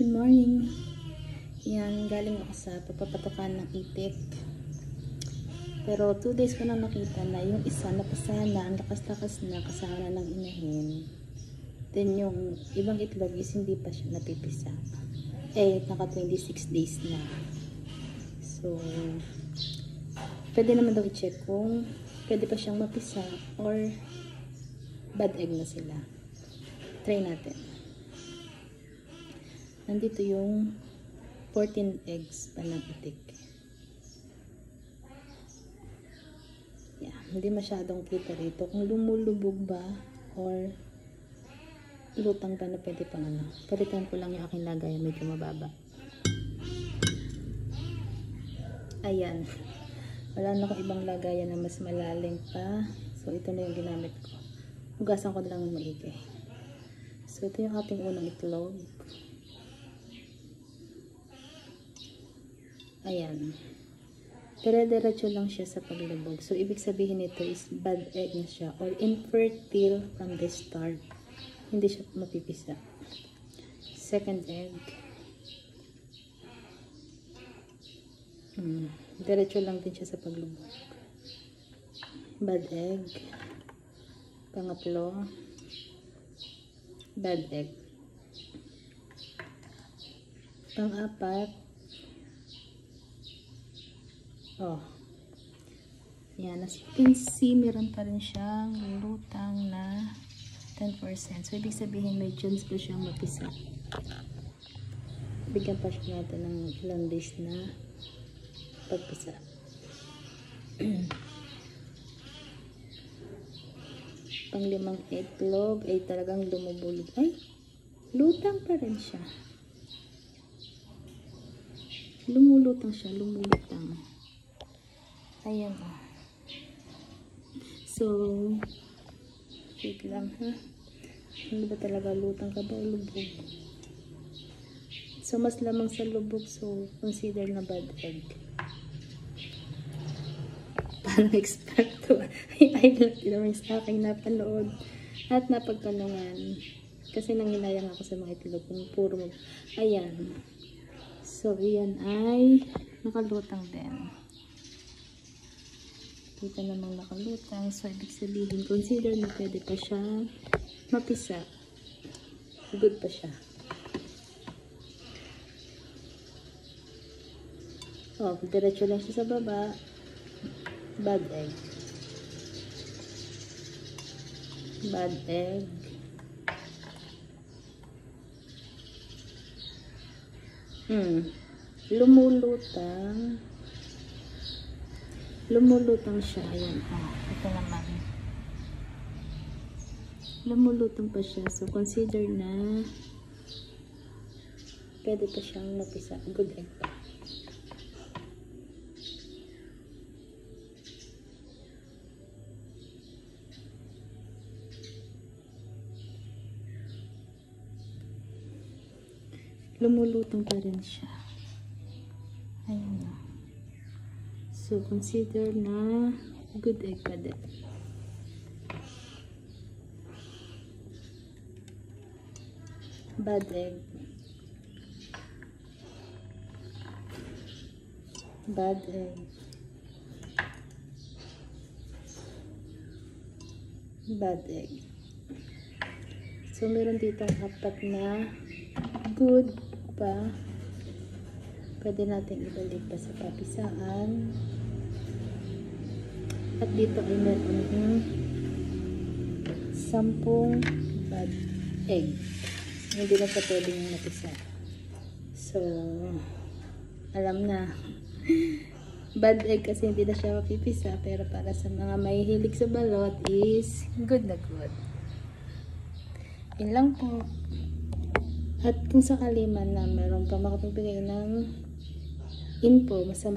Good morning. Yan, galing ako sa pagpapatukan ng itik. Pero 2 days ko na nakita na yung isa napasa na, ang lakas-lakas na kasama ng inahin. Then yung ibang itlog is hindi pa siya napipisa. Naka 26 days na. So, pwede naman daw i-check kung pwede pa siyang mapisa or bad egg na sila. Try natin. Nandito yung 14 eggs pa ng itik. Yeah, hindi masyadong kita rito kung lumulubog ba or lutang pa na pwede pang ano. Palitan ko lang yung aking lagay, medyo mababa. Ayan. Wala na akong ibang lagayan na mas malalim pa. So, ito na yung ginamit ko. Hugasan ko na lang ng maigi. So, ito yung ating unang itlog. Ayan. Dire-diretso lang siya sa paglubog. So, ibig sabihin nito is bad egg na siya or infertile from the start. Hindi siya mapipisa. Second egg. Diretso lang din siya sa paglubog. Bad egg. Pangatlo. Bad egg. Pang-apat. Yan, as you can see, meron pa rin siyang lutang na 10%. So, ibig sabihin, may chance pa siyang mapisa. Bigyan pa siya natin ng ilang days na pagpisa. Pang-limang itlog ay talagang lumubulog. Ay, lutang pa rin siya. Lumulutang siya, lumulutang. Ayan o. So, wait lang ha. Ano ba talaga? Lutang ka ba o lubog? So, mas lamang sa lubog. So, consider na bad egg. Parang expert to. Ay, lang naman sa aking napanood at napagtanungan. Kasi nanginayang ako sa mga itlog kung puro mag... Ayan. So, iyan ay nakalutang din. Kita namang nakalutang. So, ibig sabihin, consider na pwede pa siya mapisa. Good pa siya. Diretso lang siya sa baba. Bad egg. Bad egg. Lumulutang. Lumulutang siya. Ayan. Ito naman. Lumulutang pa siya. So, consider na pwede pa siyang mapisa. Good egg pa. Lumulutang pa rin siya. Ayan na. So, consider na good egg pa din. Bad egg. Bad egg. Bad egg. So, meron dito 4 na good pa. Pwede natin ibalik pa sa papisaan. At dito ay meron 10 bad egg. Hindi na pa pwedeng mapisa. So, alam na. Bad egg kasi hindi na siya mapipisa. Pero para sa mga mahihilig sa balot is good na good. Yun lang po. At kung sakali man na meron pa makapagbigay ng info, masama